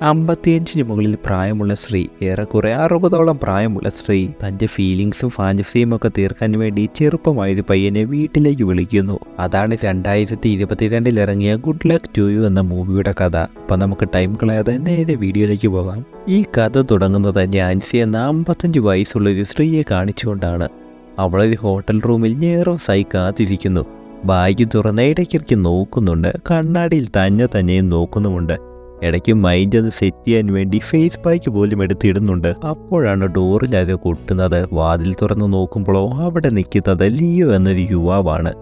55 മുകളിൽ പ്രായമുള്ള സ്ത്രീ, ഏറെക്കുറെ 60ഓളം പ്രായമുള്ള സ്ത്രീ തൻ്റെ ഫീലിങ്സും ഫാൻറ്റസിയും ഒക്കെ തീർക്കാൻ വേണ്ടി ചെറുപ്പമായൊരു പയ്യനെ വീട്ടിലേക്ക് വിളിക്കുന്നു. അതാണ് 2022 ഇറങ്ങിയ ഗുഡ് ലക്ക് ടു യു എന്ന മൂവിയുടെ കഥ. അപ്പം നമുക്ക് ടൈം കളയാതെ നേരെ വീഡിയോയിലേക്ക് പോകാം. ഈ കഥ തുടങ്ങുന്നത് നാൻസി എന്ന 55 വയസ്സുള്ള ഒരു സ്ത്രീയെ കാണിച്ചുകൊണ്ടാണ്. അവളൊരു ഹോട്ടൽ റൂമിൽ നേർവസായി കാത്തിരിക്കുന്നു. ബാഗ് തുറന്ന് ഇടയ്ക്കിടയ്ക്ക് നോക്കുന്നുണ്ട്. കണ്ണാടിയിൽ തന്നെയും നോക്കുന്നുമുണ്ട്. ഇടയ്ക്ക് മൈൻഡ് ഒന്ന് സെറ്റ് ചെയ്യാൻ വേണ്ടി ഫേസ് പാക്ക് പോലും എടുത്തിടുന്നുണ്ട്. അപ്പോഴാണ് ഡോറിൽ അത് കൊട്ടുന്നത്. വാതിൽ തുറന്ന് നോക്കുമ്പോഴോ അവിടെ നിൽക്കുന്നത് ലിയോ എന്നൊരു യുവാവാണ്.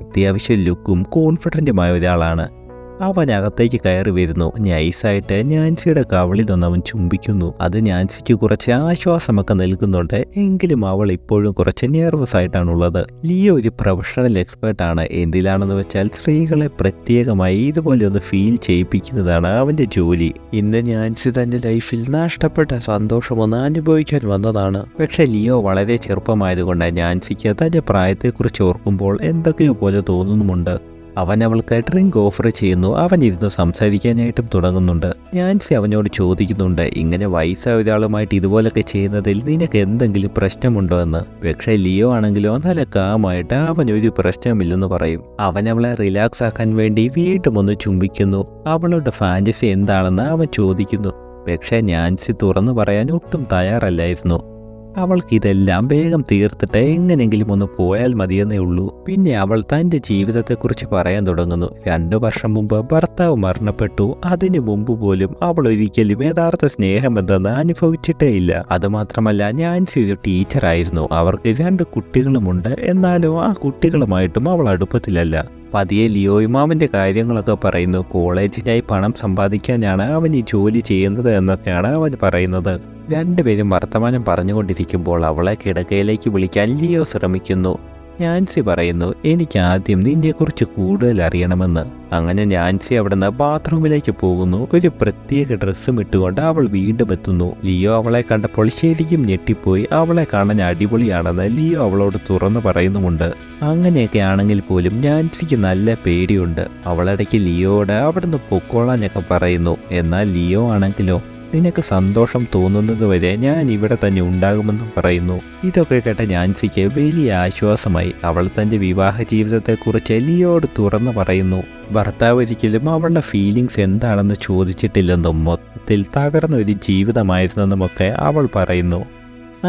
അത്യാവശ്യം ലുക്കും കോൺഫിഡൻറ്റുമായ ഒരാളാണ്. അവൻ അകത്തേക്ക് കയറി വരുന്നു. നൈസായിട്ട് നാൻസിയുടെ കവിളിലൊന്ന് അവൻ ചുംബിക്കുന്നു. അത് നാൻസിക്ക് കുറച്ച് ആശ്വാസമൊക്കെ നൽകുന്നുണ്ട്. എങ്കിലും അവൾ ഇപ്പോഴും കുറച്ച് നെർവസ് ആയിട്ടാണുള്ളത്. ലിയോ ഒരു പ്രൊഫഷണൽ എക്സ്പേർട്ടാണ്. എന്തിലാണെന്ന് വെച്ചാൽ സ്ത്രീകളെ പ്രത്യേകമായി ഇതുപോലെ ഒന്ന് ഫീൽ ചെയ്യിപ്പിക്കുന്നതാണ് അവൻ്റെ ജോലി. ഇന്ന് നാൻസി തൻ്റെ ലൈഫിൽ നഷ്ടപ്പെട്ട സന്തോഷമൊന്ന് അനുഭവിക്കാൻ വന്നതാണ്. പക്ഷെ ലിയോ വളരെ ചെറുപ്പമായതുകൊണ്ട് നാൻസിക്ക് തൻ്റെ പ്രായത്തെക്കുറിച്ച് ഓർക്കുമ്പോൾ എന്തൊക്കെയോ പോലെ തോന്നുന്നുമുണ്ട്. അവൻ അവൾക്ക് ഡ്രിങ്ക് ഓഫർ ചെയ്യുന്നു. അവൻ ഇരുന്ന് സംസാരിക്കാനായിട്ടും തുടങ്ങുന്നുണ്ട്. നാൻസി അവനോട് ചോദിക്കുന്നുണ്ട്, ഇങ്ങനെ വയസ്സായ ഒരാളുമായിട്ട് ഇതുപോലൊക്കെ ചെയ്യുന്നതിൽ നിനക്ക് എന്തെങ്കിലും പ്രശ്നമുണ്ടോ എന്ന്. പക്ഷേ ലിയോ ആണെങ്കിലോ നല്ല കാമായിട്ട് അവനൊരു പ്രശ്നമില്ലെന്ന് പറയും. അവൻ അവളെ റിലാക്സ് ആക്കാൻ വേണ്ടി വീണ്ടും ഒന്ന് ചുംബിക്കുന്നു. അവളുടെ ഫാൻറ്റസി എന്താണെന്ന് അവൻ ചോദിക്കുന്നു. പക്ഷേ നാൻസി തുറന്നു പറയാൻ ഒട്ടും തയ്യാറല്ലായിരുന്നു. അവൾക്ക് ഇതെല്ലാം വേഗം തീർത്തിട്ട് എങ്ങനെങ്കിലും ഒന്ന് പോയാൽ മതിയെന്നേ ഉള്ളൂ. പിന്നെ അവൾ തൻ്റെ ജീവിതത്തെക്കുറിച്ച് പറയാൻ തുടങ്ങുന്നു. 2 വർഷം മുമ്പ് ഭർത്താവ് മരണപ്പെട്ടു. അതിനു മുമ്പ് പോലും അവൾ ഒരിക്കലും യഥാർത്ഥ സ്നേഹമെന്തെന്ന് അനുഭവിച്ചിട്ടേ ഇല്ല. അതുമാത്രമല്ല, നാൻസി ഒരു ടീച്ചറായിരുന്നു. അവർക്ക് 2 കുട്ടികളുമുണ്ട്. എന്നാലും ആ കുട്ടികളുമായിട്ടും അവൾ അടുപ്പത്തിലല്ല. പതിയെ ലിയോയും അവൻ്റെ കാര്യങ്ങളൊക്കെ പറയുന്നു. കോളേജിനായി പണം സമ്പാദിക്കാനാണ് അവൻ ഈ ജോലി ചെയ്യുന്നത് എന്നൊക്കെയാണ് അവൻ പറയുന്നത്. 2 പേരും വർത്തമാനം പറഞ്ഞുകൊണ്ടിരിക്കുമ്പോൾ അവളെ കിടക്കയിലേക്ക് വിളിക്കാൻ ലിയോ ശ്രമിക്കുന്നു. നാൻസി പറയുന്നു, എനിക്ക് ആദ്യം നിന്നെക്കുറിച്ച് കൂടുതൽ അറിയണമെന്ന്. അങ്ങനെ നാൻസി അവിടുന്ന് ബാത്റൂമിലേക്ക് പോകുന്നു. ഒരു പ്രത്യേക ഡ്രസ്സും ഇട്ടുകൊണ്ട് അവൾ വീണ്ടും എത്തുന്നു. ലിയോ അവളെ കണ്ടപ്പോൾ ശരിക്കും ഞെട്ടിപ്പോയി. അവളെ കാണാൻ അടിപൊളിയാണെന്ന് ലിയോ അവളോട് തുറന്നു പറയുന്നുമുണ്ട്. അങ്ങനെയൊക്കെ ആണെങ്കിൽ പോലും നാൻസിക്ക് നല്ല പേടിയുണ്ട്. അവളിടയ്ക്ക് ലിയോയോട് അവിടുന്ന് പൊക്കോളാനൊക്കെ പറയുന്നു. എന്നാൽ ലിയോ ആണെങ്കിലോ, നിനക്ക് സന്തോഷം തോന്നുന്നത് വരെ ഞാൻ ഇവിടെ തന്നെ ഉണ്ടാകുമെന്നും പറയുന്നു. ഇതൊക്കെ കേട്ട നാൻസിക്ക് വലിയ ആശ്വാസമായി. അവൾ തൻ്റെ വിവാഹ ജീവിതത്തെക്കുറിച്ച് ലിയോയോട് തുറന്നു പറയുന്നു. ഭർത്താവ് ഒരിക്കലും അവളുടെ ഫീലിങ്സ് എന്താണെന്ന് ചോദിച്ചിട്ടില്ലെന്നും മൊത്തത്തിൽ തകർന്ന ഒരു ജീവിതമായിരുന്നെന്നുമൊക്കെ അവൾ പറയുന്നു.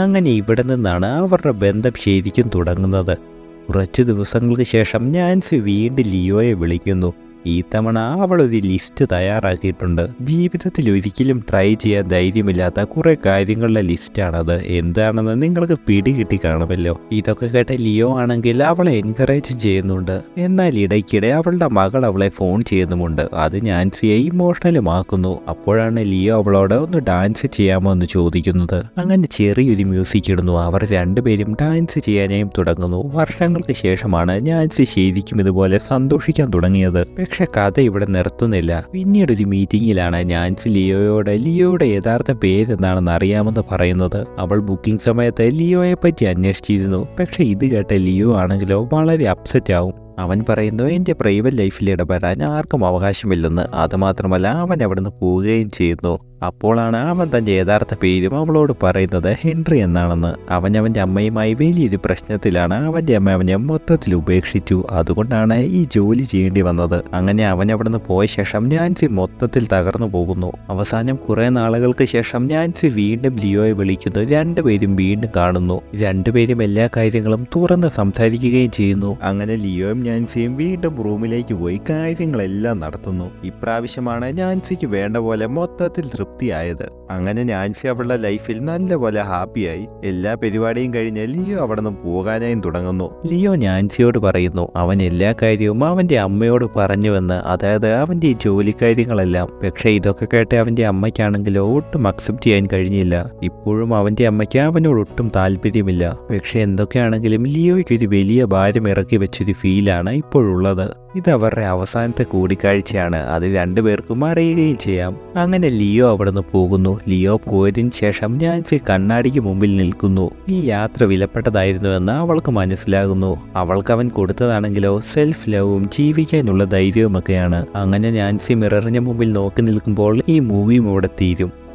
അങ്ങനെ ഇവിടെ നിന്നാണ് അവരുടെ ബന്ധം ശരിക്കും തുടങ്ങുന്നത്. കുറച്ച് ദിവസങ്ങൾക്ക് ശേഷം നാൻസി വീണ്ടും ലിയോയെ വിളിക്കുന്നു. ഈ തവണ അവൾ ഒരു ലിസ്റ്റ് തയ്യാറാക്കിയിട്ടുണ്ട്. ജീവിതത്തിൽ ഒരിക്കലും ട്രൈ ചെയ്യാൻ ധൈര്യമില്ലാത്ത കുറേ കാര്യങ്ങളുടെ ലിസ്റ്റാണത്. എന്താണെന്ന് നിങ്ങൾക്ക് പിടികിട്ടി കാണുമല്ലോ. ഇതൊക്കെ കേട്ട ലിയോ ആണെങ്കിൽ അവളെ എൻകറേജ് ചെയ്യുന്നുണ്ട്. എന്നാൽ ഇടയ്ക്കിടെ അവളുടെ മകൾ അവളെ ഫോൺ ചെയ്യുന്നുമുണ്ട്. അത് നാൻസിയെ ഇമോഷണലുമാക്കുന്നു. അപ്പോഴാണ് ലിയോ അവളോട് ഒന്ന് ഡാൻസ് ചെയ്യാമോ എന്ന് ചോദിക്കുന്നത്. അങ്ങനെ ചെറിയൊരു മ്യൂസിക് ഇടുന്നു. അവർ 2 പേരും ഡാൻസ് ചെയ്യാനായും തുടങ്ങുന്നു. വർഷങ്ങൾക്ക് ശേഷമാണ് നാൻസി ശരിക്കും ഇതുപോലെ സന്തോഷിക്കാൻ തുടങ്ങിയത്. പക്ഷെ കഥ ഇവിടെ നിർത്തുന്നില്ല. പിന്നീട് ഒരു മീറ്റിംഗിലാണ് നാൻസി ലിയോയുടെ യഥാർത്ഥ പേരെന്താണെന്ന് അറിയാമെന്ന് പറയുന്നത്. അവൾ ബുക്കിംഗ് സമയത്ത് ലിയോയെ പറ്റി അന്വേഷിച്ചിരുന്നു. പക്ഷെ ഇത് കേട്ട ലിയോ ആണെങ്കിലോ വളരെ അപ്സെറ്റ് ആവും. അവൻ പറയുന്നു, എൻ്റെ പ്രൈവറ്റ് ലൈഫിൽ ഇടപെടാൻ ആർക്കും അവകാശമില്ലെന്ന്. അതുമാത്രമല്ല, അവൻ അവിടുന്ന് പോവുകയും ചെയ്യുന്നു. അപ്പോഴാണ് അവൻ തൻ്റെ യഥാർത്ഥ പേരും അവളോട് പറയുന്നത് ഹെൻറി എന്നാണെന്ന്. അവൻ്റെ അമ്മയുമായി വലിയൊരു പ്രശ്നത്തിലാണ്. അവൻ്റെ അമ്മ അവനെ മൊത്തത്തിൽ ഉപേക്ഷിച്ചു. അതുകൊണ്ടാണ് ഈ ജോലി ചെയ്യേണ്ടി വന്നത്. അങ്ങനെ അവൻ അവിടുന്ന് പോയ ശേഷം നാൻസി മൊത്തത്തിൽ തകർന്നു പോകുന്നു. അവസാനം കുറേ നാളുകൾക്ക് ശേഷം നാൻസി വീണ്ടും ലിയോയെ വിളിക്കുന്നു. 2 പേരും വീണ്ടും കാണുന്നു. 2 പേരും എല്ലാ കാര്യങ്ങളും തുറന്ന് സംസാരിക്കുകയും ചെയ്യുന്നു. അങ്ങനെ ലിയോയും നാൻസിയും വീണ്ടും റൂമിലേക്ക് പോയി കാര്യങ്ങളെല്ലാം നടത്തുന്നു. ഇപ്രാവശ്യമാണ് നാൻസിക്ക് വേണ്ട പോലെ മൊത്തത്തിൽ തൃപ്തിയായത്. അങ്ങനെ നാൻസി അവളുടെ ലൈഫിൽ നല്ലപോലെ ഹാപ്പിയായി. എല്ലാ പരിപാടിയും കഴിഞ്ഞ് ലിയോ അവിടെ നിന്ന് പോകാനായും തുടങ്ങുന്നു. ലിയോ നാൻസിയോട് പറയുന്നു അവൻ എല്ലാ കാര്യവും അവൻ്റെ അമ്മയോട് പറഞ്ഞുവെന്ന്. അതായത് അവൻ്റെ ഈ ജോലി കാര്യങ്ങളെല്ലാം. പക്ഷേ ഇതൊക്കെ കേട്ട് അവൻ്റെ അമ്മയ്ക്കാണെങ്കിലോ ഒട്ടും അക്സെപ്റ്റ് ചെയ്യാൻ കഴിഞ്ഞില്ല. ഇപ്പോഴും അവൻ്റെ അമ്മയ്ക്ക് അവനോട് ഒട്ടും താല്പര്യമില്ല. പക്ഷേ എന്തൊക്കെയാണെങ്കിലും ലിയോയ്ക്ക് ഒരു വലിയ ഭാരം ഇറക്കി വെച്ചൊരു ഫീലാണ് ഇപ്പോഴുള്ളത്. ഇത് അവരുടെ അവസാനത്തെ കൂടിക്കാഴ്ചയാണ്. അത് രണ്ടുപേർക്കും അറിയുകയും ചെയ്യാം. അങ്ങനെ ലിയോ അവിടുന്ന് പോകുന്നു. ലിയോ പോയതിനു ശേഷം നാൻസി കണ്ണാടിക്ക് മുമ്പിൽ നിൽക്കുന്നു. ഈ യാത്ര വിലപ്പെട്ടതായിരുന്നുവെന്ന് അവൾക്ക് മനസ്സിലാകുന്നു. അവൾക്ക് അവൻ കൊടുത്തതാണെങ്കിലോ സെൽഫ് ലവും ജീവിക്കാനുള്ള ധൈര്യവുമൊക്കെയാണ്. അങ്ങനെ നാൻസി മിററിന് മുമ്പിൽ നോക്കി നിൽക്കുമ്പോൾ ഈ മൂവിയും ഇവിടെ തീരും.